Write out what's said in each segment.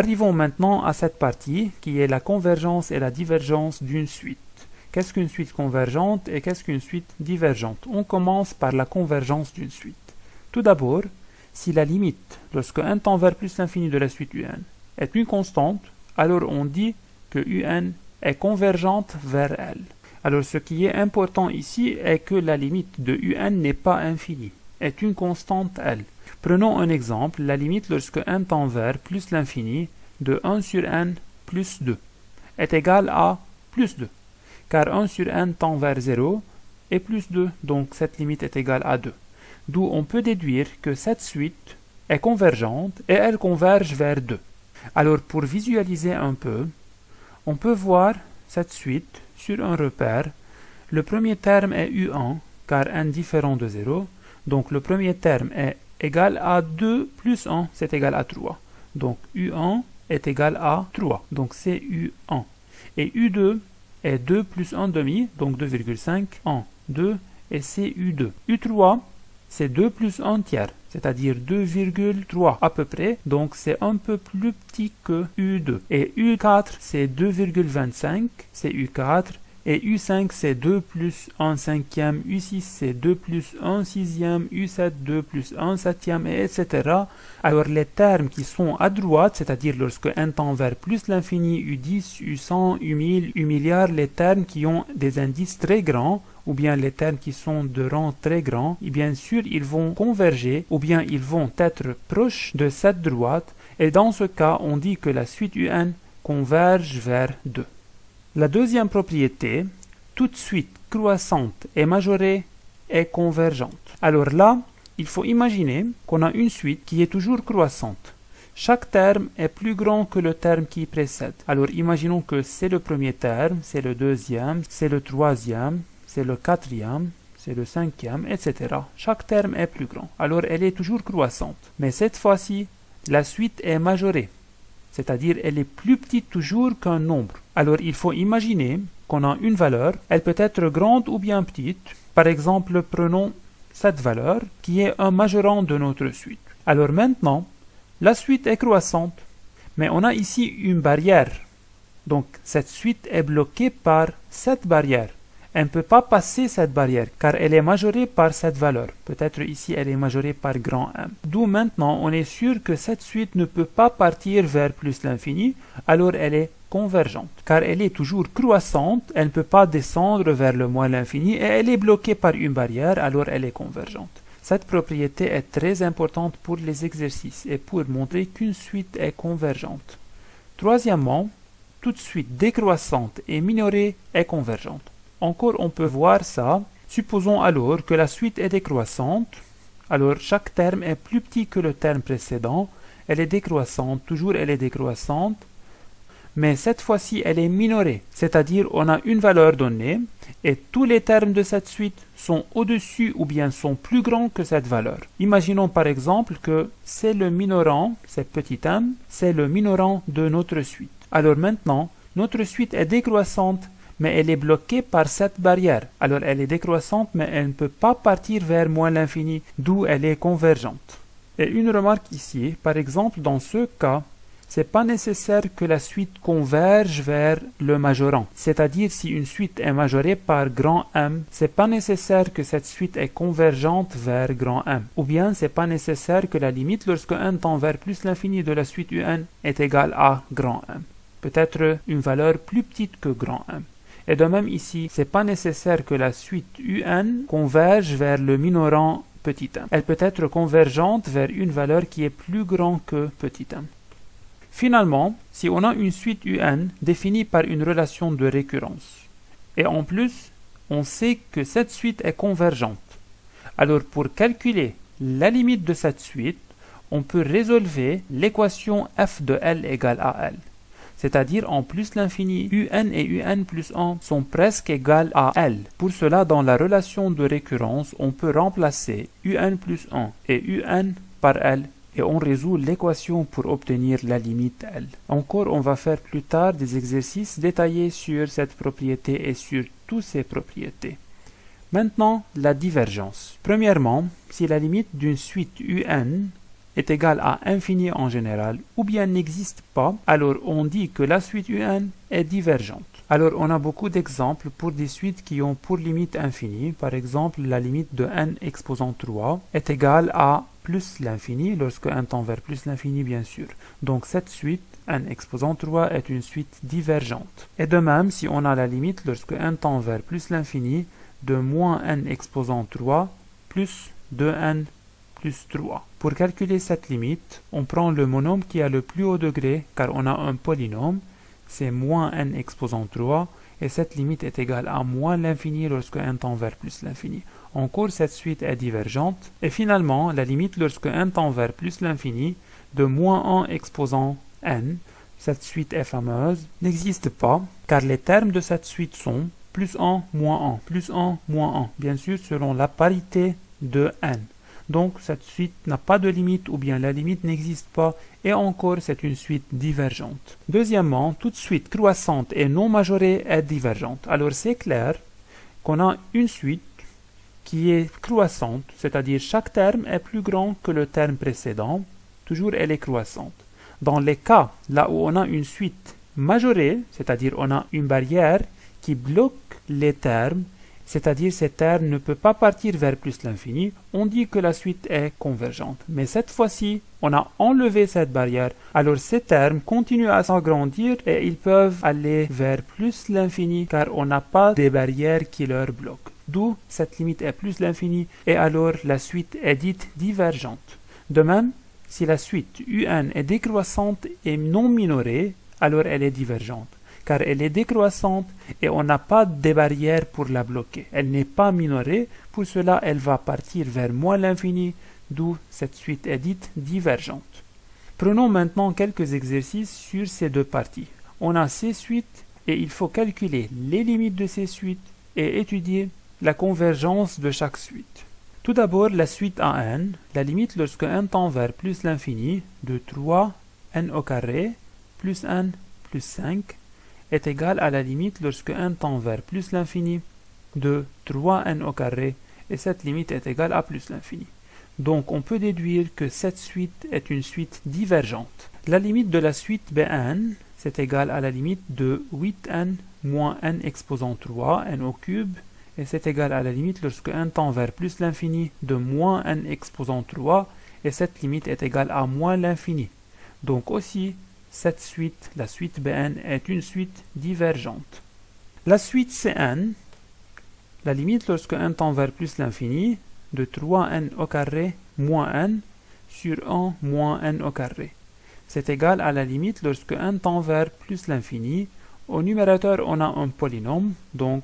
Arrivons maintenant à cette partie qui est la convergence et la divergence d'une suite. Qu'est-ce qu'une suite convergente et qu'est-ce qu'une suite divergente? On commence par la convergence d'une suite. Tout d'abord, si la limite, lorsque n tend vers plus l'infini de la suite un, est une constante, alors on dit que un est convergente vers L. Alors ce qui est important ici est que la limite de un n'est pas infinie, est une constante L. Prenons un exemple, la limite lorsque n tend vers plus l'infini de 1 sur n plus 2 est égale à plus 2, car 1 sur n tend vers 0 et plus 2, donc cette limite est égale à 2. D'où on peut déduire que cette suite est convergente et elle converge vers 2. Alors pour visualiser un peu, on peut voir cette suite sur un repère. Le premier terme est u1, car n différent de 0, donc le premier terme est égal à 2 plus 1, c'est égal à 3. Donc u1 est égal à 3, donc c'est u1. Et u2 est 2 plus 1 demi, donc 2,5, 1, 2, et c'est u2. u3, c'est 2 plus 1 tiers, c'est-à-dire 2,3 à peu près, donc c'est un peu plus petit que u2. Et u4, c'est 2,25, c'est u4, et u5 c'est 2 plus 1 cinquième, u6 c'est 2 plus 1 sixième, u7 2 plus 1 septième, et etc. Alors les termes qui sont à droite, c'est-à-dire lorsque n tend vers plus l'infini, u10, u100, u1000, u-milliard, les termes qui ont des indices très grands, ou bien les termes qui sont de rang très grand, et bien sûr ils vont converger, ou bien ils vont être proches de cette droite, et dans ce cas on dit que la suite un converge vers 2. La deuxième propriété, toute suite croissante et majorée est convergente. Alors là, il faut imaginer qu'on a une suite qui est toujours croissante. Chaque terme est plus grand que le terme qui précède. Alors imaginons que c'est le premier terme, c'est le deuxième, c'est le troisième, c'est le quatrième, c'est le cinquième, etc. Chaque terme est plus grand. Alors elle est toujours croissante. Mais cette fois-ci, la suite est majorée. C'est-à-dire elle est plus petite toujours qu'un nombre. Alors il faut imaginer qu'on a une valeur, elle peut être grande ou bien petite. Par exemple, prenons cette valeur qui est un majorant de notre suite. Alors maintenant, la suite est croissante, mais on a ici une barrière. Donc cette suite est bloquée par cette barrière. Elle ne peut pas passer cette barrière car elle est majorée par cette valeur. Peut-être ici elle est majorée par grand M. D'où maintenant on est sûr que cette suite ne peut pas partir vers plus l'infini, alors elle est convergente. Car elle est toujours croissante, elle ne peut pas descendre vers le moins l'infini et elle est bloquée par une barrière, alors elle est convergente. Cette propriété est très importante pour les exercices et pour montrer qu'une suite est convergente. Troisièmement, toute suite décroissante et minorée est convergente. Encore, on peut voir ça. Supposons alors que la suite est décroissante. Alors, chaque terme est plus petit que le terme précédent. Elle est décroissante. Toujours, elle est décroissante. Mais cette fois-ci, elle est minorée. C'est-à-dire, on a une valeur donnée et tous les termes de cette suite sont au-dessus ou bien sont plus grands que cette valeur. Imaginons par exemple que c'est le minorant, c'est petit m, c'est le minorant de notre suite. Alors maintenant, notre suite est décroissante, mais elle est bloquée par cette barrière. Alors elle est décroissante, mais elle ne peut pas partir vers moins l'infini, d'où elle est convergente. Et une remarque ici, par exemple dans ce cas, c'est pas nécessaire que la suite converge vers le majorant. C'est-à-dire si une suite est majorée par grand M, c'est pas nécessaire que cette suite est convergente vers grand M. Ou bien c'est pas nécessaire que la limite lorsque n tend vers plus l'infini de la suite un est égale à grand M. Peut-être une valeur plus petite que grand M. Et de même ici, c'est pas nécessaire que la suite un converge vers le minorant petit m. Elle peut être convergente vers une valeur qui est plus grande que petit m. Finalement, si on a une suite un définie par une relation de récurrence, et en plus, on sait que cette suite est convergente, alors pour calculer la limite de cette suite, on peut résolver l'équation f de L égale à L. C'est-à-dire en plus l'infini, un et un plus 1 sont presque égales à L. Pour cela, dans la relation de récurrence, on peut remplacer un plus 1 et un par L et on résout l'équation pour obtenir la limite L. Encore, on va faire plus tard des exercices détaillés sur cette propriété et sur toutes ses propriétés. Maintenant, la divergence. Premièrement, si la limite d'une suite un est égal à infini en général ou bien n'existe pas, alors on dit que la suite UN est divergente. Alors on a beaucoup d'exemples pour des suites qui ont pour limite infinie. Par exemple, la limite de n exposant 3 est égale à plus l'infini lorsque n tend vers plus l'infini bien sûr. Donc cette suite n exposant 3 est une suite divergente. Et de même, si on a la limite lorsque n tend vers plus l'infini de moins n exposant 3 plus 2n plus 3. Pour calculer cette limite, on prend le monôme qui a le plus haut degré car on a un polynôme, c'est moins n exposant 3 et cette limite est égale à moins l'infini lorsque n tend vers plus l'infini. En cours, cette suite est divergente. Et finalement, la limite lorsque n tend vers plus l'infini de moins 1 exposant n, cette suite est fameuse, n'existe pas car les termes de cette suite sont plus 1, moins 1, plus 1, moins 1, bien sûr selon la parité de n. Donc cette suite n'a pas de limite ou bien la limite n'existe pas et encore c'est une suite divergente. Deuxièmement, toute suite croissante et non majorée est divergente. Alors c'est clair qu'on a une suite qui est croissante, c'est-à-dire chaque terme est plus grand que le terme précédent, toujours elle est croissante. Dans les cas là où on a une suite majorée, c'est-à-dire on a une barrière qui bloque les termes, c'est-à-dire ces termes ne peuvent pas partir vers plus l'infini, on dit que la suite est convergente. Mais cette fois-ci, on a enlevé cette barrière, alors ces termes continuent à s'agrandir et ils peuvent aller vers plus l'infini car on n'a pas de barrières qui leur bloquent. D'où cette limite est plus l'infini et alors la suite est dite divergente. De même, si la suite UN est décroissante et non minorée, alors elle est divergente. Car elle est décroissante et on n'a pas de barrière pour la bloquer. Elle n'est pas minorée, pour cela elle va partir vers moins l'infini, d'où cette suite est dite divergente. Prenons maintenant quelques exercices sur ces deux parties. On a ces suites et il faut calculer les limites de ces suites et étudier la convergence de chaque suite. Tout d'abord, la suite AN, la limite lorsque n tend vers plus l'infini de 3n au carré plus n plus 5 est égale à la limite lorsque n tend vers plus l'infini de 3n au carré et cette limite est égale à plus l'infini. Donc on peut déduire que cette suite est une suite divergente. La limite de la suite Bn c'est égal à la limite de 8n moins n exposant 3 n au cube et c'est égal à la limite lorsque n tend vers plus l'infini de moins n exposant 3 et cette limite est égale à moins l'infini. Donc aussi cette suite, la suite Bn, est une suite divergente. La suite Cn, la limite lorsque n tend vers plus l'infini, de 3n au carré moins n sur 1 moins n au carré. C'est égal à la limite lorsque n tend vers plus l'infini. Au numérateur, on a un polynôme, donc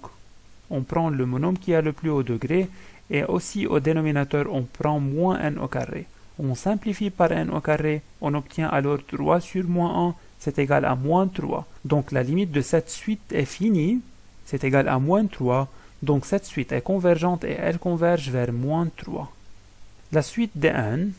on prend le monôme qui a le plus haut degré, et aussi au dénominateur, on prend moins n au carré. On simplifie par n au carré, on obtient alors 3 sur moins 1, c'est égal à moins 3. Donc la limite de cette suite est finie, c'est égal à moins 3, donc cette suite est convergente et elle converge vers moins 3. La suite de n,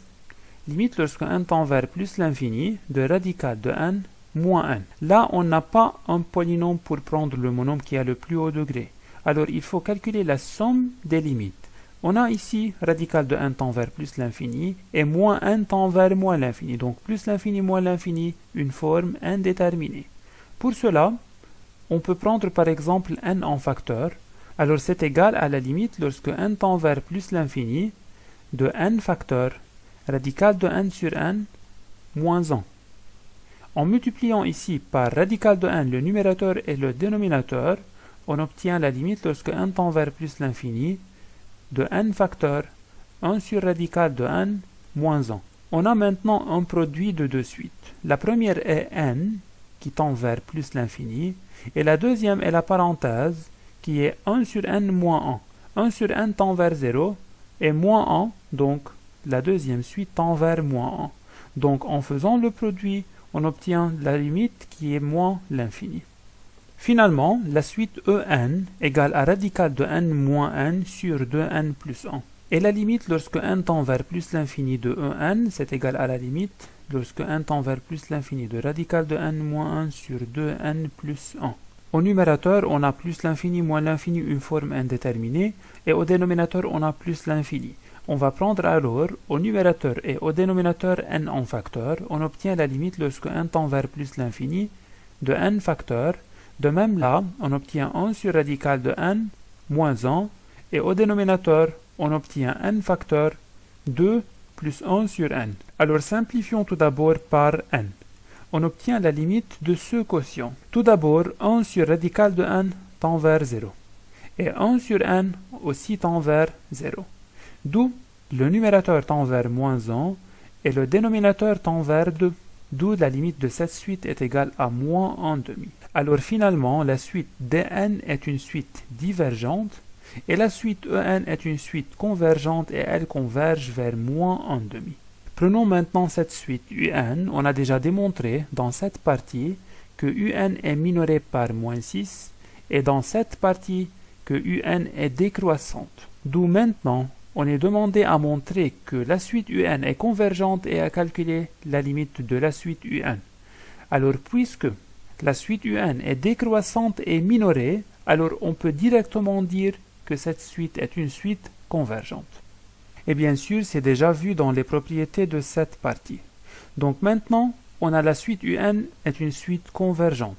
limite lorsque n tend vers plus l'infini, de radical de n moins n. Là, on n'a pas un polynôme pour prendre le monôme qui a le plus haut degré. Alors il faut calculer la somme des limites. On a ici radical de n tend vers plus l'infini et moins n tend vers moins l'infini. Donc plus l'infini moins l'infini, une forme indéterminée. Pour cela, on peut prendre par exemple n en facteur. Alors c'est égal à la limite lorsque n tend vers plus l'infini de n facteur radical de n sur n moins 1. En multipliant ici par radical de n le numérateur et le dénominateur, on obtient la limite lorsque n tend vers plus l'infini de n facteur 1 sur radical de n moins 1. On a maintenant un produit de deux suites. La première est n qui tend vers plus l'infini et la deuxième est la parenthèse qui est 1 sur n moins 1. 1 sur n tend vers 0 et moins 1, donc la deuxième suite tend vers moins 1. Donc en faisant le produit, on obtient la limite qui est moins l'infini. Finalement, la suite En égale à radical de n moins n sur 2n plus 1. Et la limite lorsque n tend vers plus l'infini de En, c'est égal à la limite lorsque n tend vers plus l'infini de radical de n moins 1 sur 2n plus 1. Au numérateur, on a plus l'infini moins l'infini, une forme indéterminée, et au dénominateur, on a plus l'infini. On va prendre alors au numérateur et au dénominateur n en facteur. On obtient la limite lorsque n tend vers plus l'infini de n facteur. De même là, on obtient 1 sur radical de n moins 1. Et au dénominateur, on obtient n facteur 2 plus 1 sur n. Alors simplifions tout d'abord par n. On obtient la limite de ce quotient. Tout d'abord, 1 sur radical de n tend vers 0. Et 1 sur n aussi tend vers 0. D'où le numérateur tend vers moins 1 et le dénominateur tend vers 2. D'où la limite de cette suite est égale à moins 1 demi. Alors finalement, la suite dn est une suite divergente et la suite en est une suite convergente et elle converge vers moins 1 demi. Prenons maintenant cette suite un. On a déjà démontré dans cette partie que un est minoré par moins 6 et dans cette partie que un est décroissante. D'où maintenant, on est demandé à montrer que la suite un est convergente et à calculer la limite de la suite un. Alors puisque la suite un est décroissante et minorée, alors on peut directement dire que cette suite est une suite convergente. Et bien sûr, c'est déjà vu dans les propriétés de cette partie. Donc maintenant, on a la suite un est une suite convergente.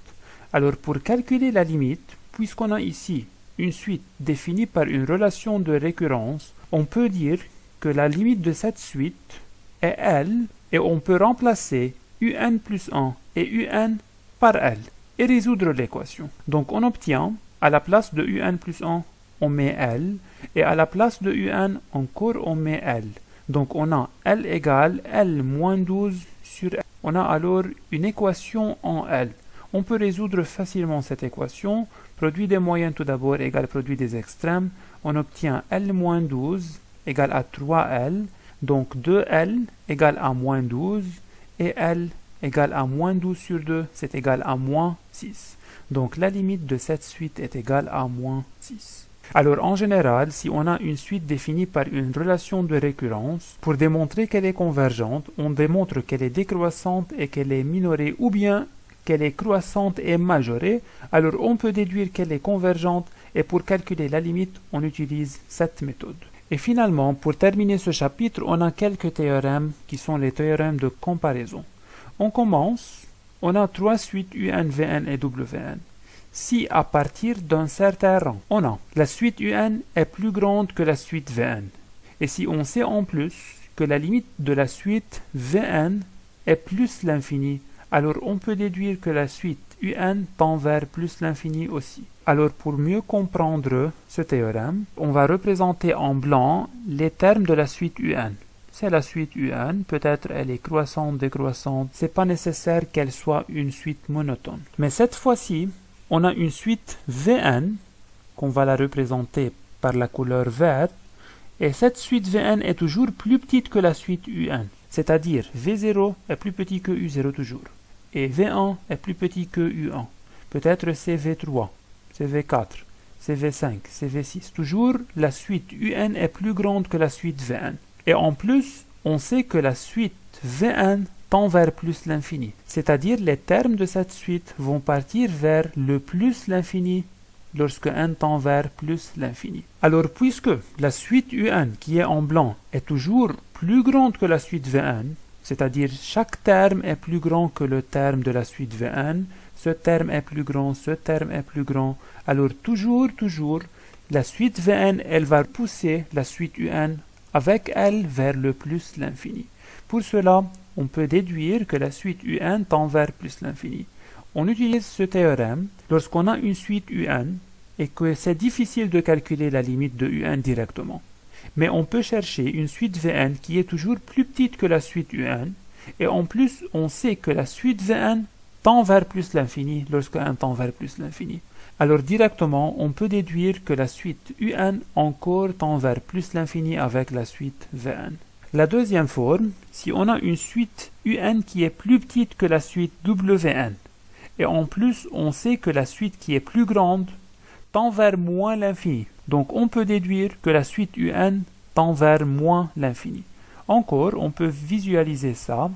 Alors pour calculer la limite, puisqu'on a ici une suite définie par une relation de récurrence, on peut dire que la limite de cette suite est L et on peut remplacer un plus 1 et un par L et résoudre l'équation. Donc on obtient, à la place de un plus 1, on met L et à la place de un, encore on met L. Donc on a L égale L moins 12 sur L. On a alors une équation en L. On peut résoudre facilement cette équation. Produit des moyens tout d'abord égale produit des extrêmes. On obtient L moins 12 égale à 3L. Donc 2L égale à moins 12 et L égale à moins 12 sur 2, c'est égal à moins 6. Donc la limite de cette suite est égale à moins 6. Alors en général, si on a une suite définie par une relation de récurrence, pour démontrer qu'elle est convergente, on démontre qu'elle est décroissante et qu'elle est minorée ou bien qu'elle est croissante et majorée, alors on peut déduire qu'elle est convergente et pour calculer la limite, on utilise cette méthode. Et finalement, pour terminer ce chapitre, on a quelques théorèmes qui sont les théorèmes de comparaison. On commence, on a trois suites un, Vn et Wn. Si à partir d'un certain rang, on a la suite un est plus grande que la suite Vn, et si on sait en plus que la limite de la suite Vn est plus l'infini, alors on peut déduire que la suite un tend vers plus l'infini aussi. Alors pour mieux comprendre ce théorème, on va représenter en blanc les termes de la suite un. C'est la suite un, peut-être elle est croissante, décroissante, c'est pas nécessaire qu'elle soit une suite monotone. Mais cette fois-ci, on a une suite Vn, qu'on va la représenter par la couleur verte, et cette suite Vn est toujours plus petite que la suite un, c'est-à-dire V0 est plus petit que U0 toujours, et V1 est plus petit que U1. Peut-être c'est V3, c'est V4, c'est V5, c'est V6. Toujours, la suite un est plus grande que la suite Vn. Et en plus, on sait que la suite Vn tend vers plus l'infini. C'est-à-dire les termes de cette suite vont partir vers le plus l'infini lorsque n tend vers plus l'infini. Alors puisque la suite un qui est en blanc est toujours plus grande que la suite Vn, c'est-à-dire chaque terme est plus grand que le terme de la suite Vn, ce terme est plus grand, ce terme est plus grand, alors toujours, la suite Vn, elle va pousser la suite un avec elle vers le plus l'infini. Pour cela, on peut déduire que la suite un tend vers plus l'infini. On utilise ce théorème lorsqu'on a une suite un et que c'est difficile de calculer la limite de un directement. Mais on peut chercher une suite Vn qui est toujours plus petite que la suite un et en plus on sait que la suite Vn tend vers plus l'infini lorsque n tend vers plus l'infini. Alors directement, on peut déduire que la suite un encore tend vers plus l'infini avec la suite Vn. La deuxième forme, si on a une suite un qui est plus petite que la suite Wn, et en plus on sait que la suite qui est plus grande tend vers moins l'infini. Donc on peut déduire que la suite un tend vers moins l'infini. Encore, on peut visualiser ça.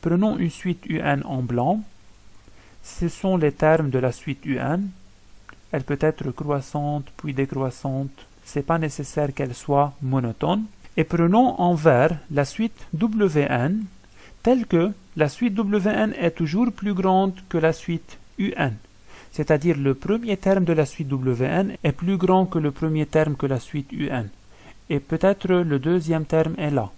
Prenons une suite un en blanc. Ce sont les termes de la suite un. Elle peut être croissante puis décroissante. C'est pas nécessaire qu'elle soit monotone. Et prenons en vert la suite Wn, telle que la suite Wn est toujours plus grande que la suite Un. C'est-à-dire le premier terme de la suite Wn est plus grand que le premier terme que la suite Un. Et peut-être le deuxième terme est là.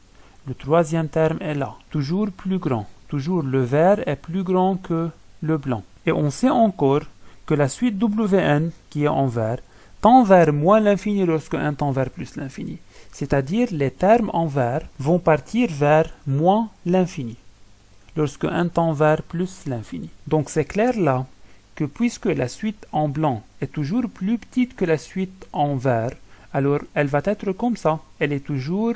Le troisième terme est là. Toujours plus grand. Toujours le vert est plus grand que le blanc. Et on sait encore que la suite Wn, qui est en vert, tend vers moins l'infini lorsque 1 tend vers plus l'infini. C'est-à-dire les termes en vert vont partir vers moins l'infini lorsque 1 tend vers plus l'infini. Donc c'est clair là que puisque la suite en blanc est toujours plus petite que la suite en vert, alors elle va être comme ça. Elle est toujours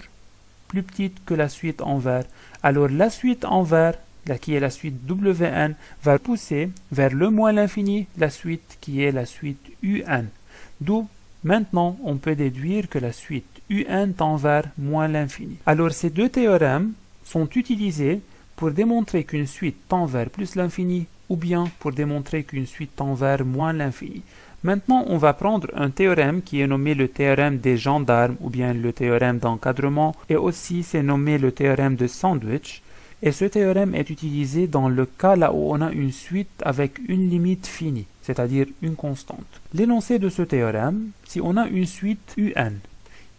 plus petite que la suite en vert. Alors la suite en vert, qui est la suite Wn, va pousser vers le moins l'infini la suite qui est la suite Un. D'où maintenant on peut déduire que la suite Un tend vers moins l'infini. Alors ces deux théorèmes sont utilisés pour démontrer qu'une suite tend vers plus l'infini ou bien pour démontrer qu'une suite tend vers moins l'infini. Maintenant, on va prendre un théorème qui est nommé le théorème des gendarmes ou bien le théorème d'encadrement et aussi c'est nommé le théorème de sandwich. Et ce théorème est utilisé dans le cas là où on a une suite avec une limite finie, c'est-à-dire une constante. L'énoncé de ce théorème, si on a une suite Un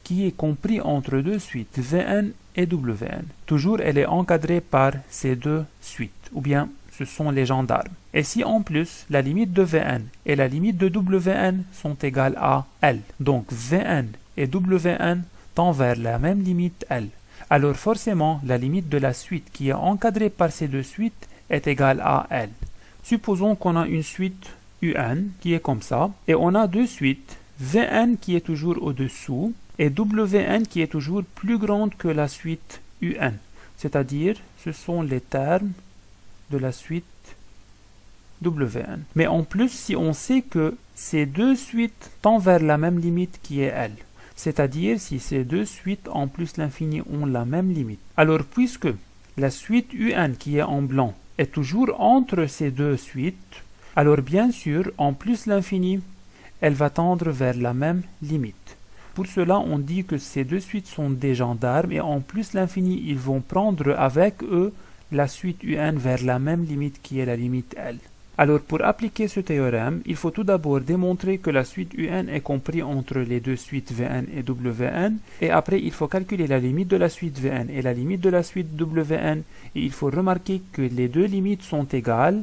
qui est compris entre deux suites Vn et Wn, toujours elle est encadrée par ces deux suites, ou bien ce sont les gendarmes. Et si en plus la limite de Vn et la limite de Wn sont égales à L, donc Vn et Wn tendent vers la même limite L, alors forcément la limite de la suite qui est encadrée par ces deux suites est égale à L. Supposons qu'on a une suite Un qui est comme ça, et on a deux suites, Vn qui est toujours au-dessous, et Wn qui est toujours plus grande que la suite Un. C'est-à-dire, ce sont les termes de la suite Wn. Mais en plus, si on sait que ces deux suites tendent vers la même limite qui est L, c'est-à-dire si ces deux suites en plus l'infini ont la même limite, alors puisque la suite Un qui est en blanc est toujours entre ces deux suites, alors bien sûr, en plus l'infini, elle va tendre vers la même limite. Pour cela, on dit que ces deux suites sont des gendarmes et en plus l'infini, ils vont prendre avec eux la suite Un vers la même limite qui est la limite L. Alors pour appliquer ce théorème, il faut tout d'abord démontrer que la suite Un est comprise entre les deux suites Vn et Wn, et après il faut calculer la limite de la suite Vn et la limite de la suite Wn, et il faut remarquer que les deux limites sont égales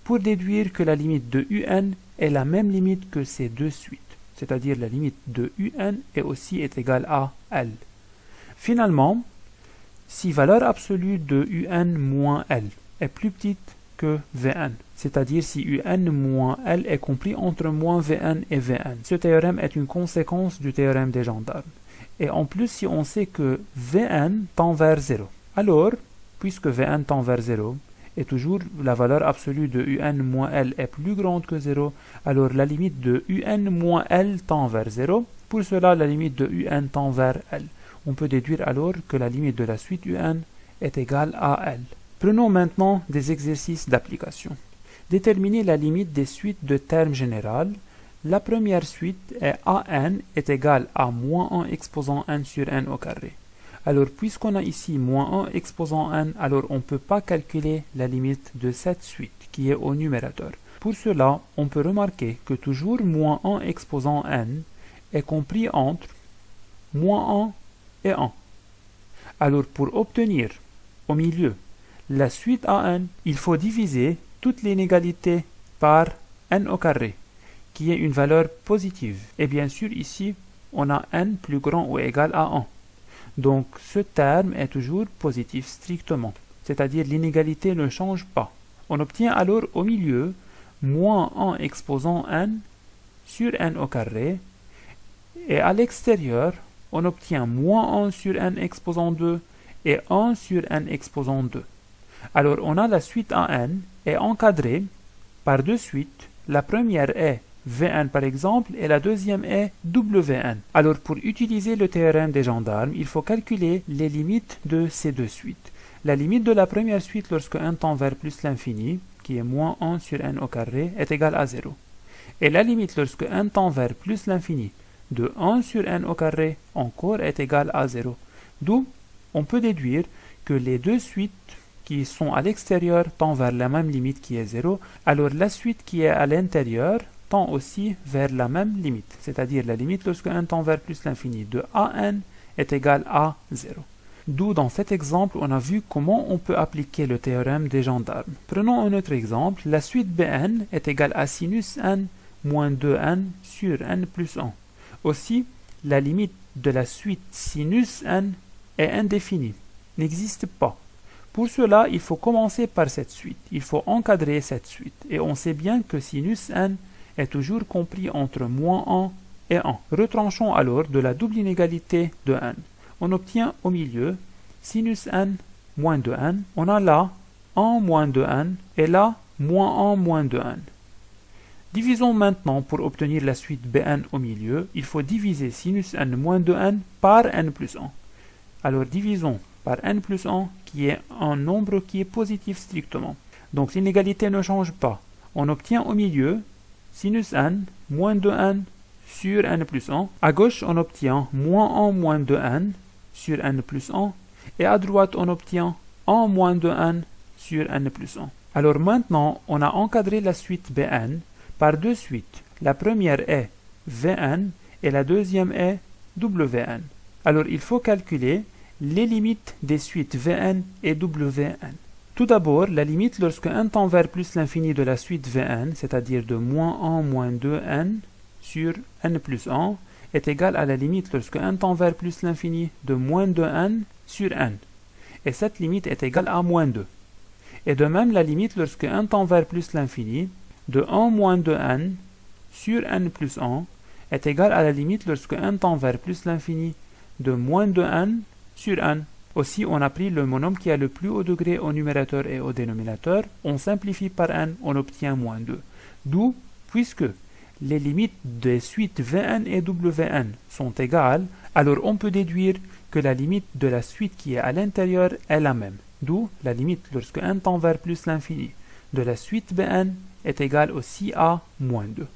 pour déduire que la limite de Un est la même limite que ces deux suites, c'est-à-dire la limite de Un est égale à L. Finalement, si valeur absolue de Un moins L est plus petite que Vn, c'est-à-dire si Un moins L est compris entre moins Vn et Vn. Ce théorème est une conséquence du théorème des gendarmes. Et en plus, si on sait que Vn tend vers 0, alors, puisque Vn tend vers 0, et toujours la valeur absolue de Un moins L est plus grande que 0, alors la limite de Un moins L tend vers 0. Pour cela, la limite de Un tend vers L. On peut déduire alors que la limite de la suite Un est égale à L. Prenons maintenant des exercices d'application. Déterminer la limite des suites de termes généraux. La première suite est AN est égale à moins 1 exposant N sur N au carré. Alors, puisqu'on a ici moins 1 exposant N, alors on ne peut pas calculer la limite de cette suite qui est au numérateur. Pour cela, on peut remarquer que toujours moins 1 exposant N est compris entre moins 1 et 1. Alors, pour obtenir au milieu la suite AN, il faut diviser toute l'inégalité par N au carré, qui est une valeur positive. Et bien sûr, ici, on a N plus grand ou égal à 1. Donc, ce terme est toujours positif strictement, c'est-à-dire l'inégalité ne change pas. On obtient alors au milieu moins 1 exposant N sur N au carré, et à l'extérieur, on obtient moins 1 sur N exposant 2 et 1 sur N exposant 2. Alors, on a la suite AN est encadrée par deux suites. La première est Vn par exemple et la deuxième est Wn. Alors, pour utiliser le théorème des gendarmes, il faut calculer les limites de ces deux suites. La limite de la première suite lorsque n tend vers plus l'infini, qui est moins 1 sur n au carré, est égale à 0. Et la limite lorsque n tend vers plus l'infini de 1 sur n au carré encore est égale à 0. D'où on peut déduire que les deux suites qui sont à l'extérieur tendent vers la même limite qui est 0, alors la suite qui est à l'intérieur tend aussi vers la même limite, c'est-à-dire la limite lorsque n tend vers plus l'infini de an est égal à 0. D'où dans cet exemple, on a vu comment on peut appliquer le théorème des gendarmes. Prenons un autre exemple, la suite Bn est égale à sinus n moins 2n sur n plus 1. Aussi, la limite de la suite sinus n est indéfinie, n'existe pas. Pour cela, il faut commencer par cette suite, il faut encadrer cette suite, et on sait bien que sinus n est toujours compris entre moins 1 et 1. Retranchons alors de la double inégalité de n. On obtient au milieu sinus n moins 2n. On a là 1 moins 2n et là moins 1 moins 2n. Divisons maintenant pour obtenir la suite bn au milieu. Il faut diviser sinus n moins 2n par n plus 1. Alors divisons par n plus 1 qui est un nombre qui est positif strictement. Donc l'inégalité ne change pas. On obtient au milieu sinus n moins 2n sur n plus 1. À gauche, on obtient moins 1 moins 2n sur n plus 1, et à droite on obtient 1 moins 2n sur n plus 1. Alors maintenant, on a encadré la suite Bn par deux suites. La première est Vn et la deuxième est Wn. Alors il faut calculer les limites des suites Vn et Wn. Tout d'abord, la limite lorsque n tend vers plus l'infini de la suite Vn, c'est-à-dire de moins 1 moins 2n sur n plus 1, est égale à la limite lorsque n tend vers plus l'infini de moins 2n sur n. Et cette limite est égale à moins 2. Et de même, la limite lorsque n tend vers plus l'infini de 1 moins 2n sur n plus 1 est égale à la limite lorsque n tend vers plus l'infini de moins 2n sur n. Aussi, on a pris le monome qui a le plus haut degré au numérateur et au dénominateur. On simplifie par n, on obtient moins 2. D'où, puisque les limites des suites Vn et Wn sont égales, alors on peut déduire que la limite de la suite qui est à l'intérieur est la même. D'où la limite lorsque n tend vers plus l'infini de la suite Bn est égale aussi à moins 2.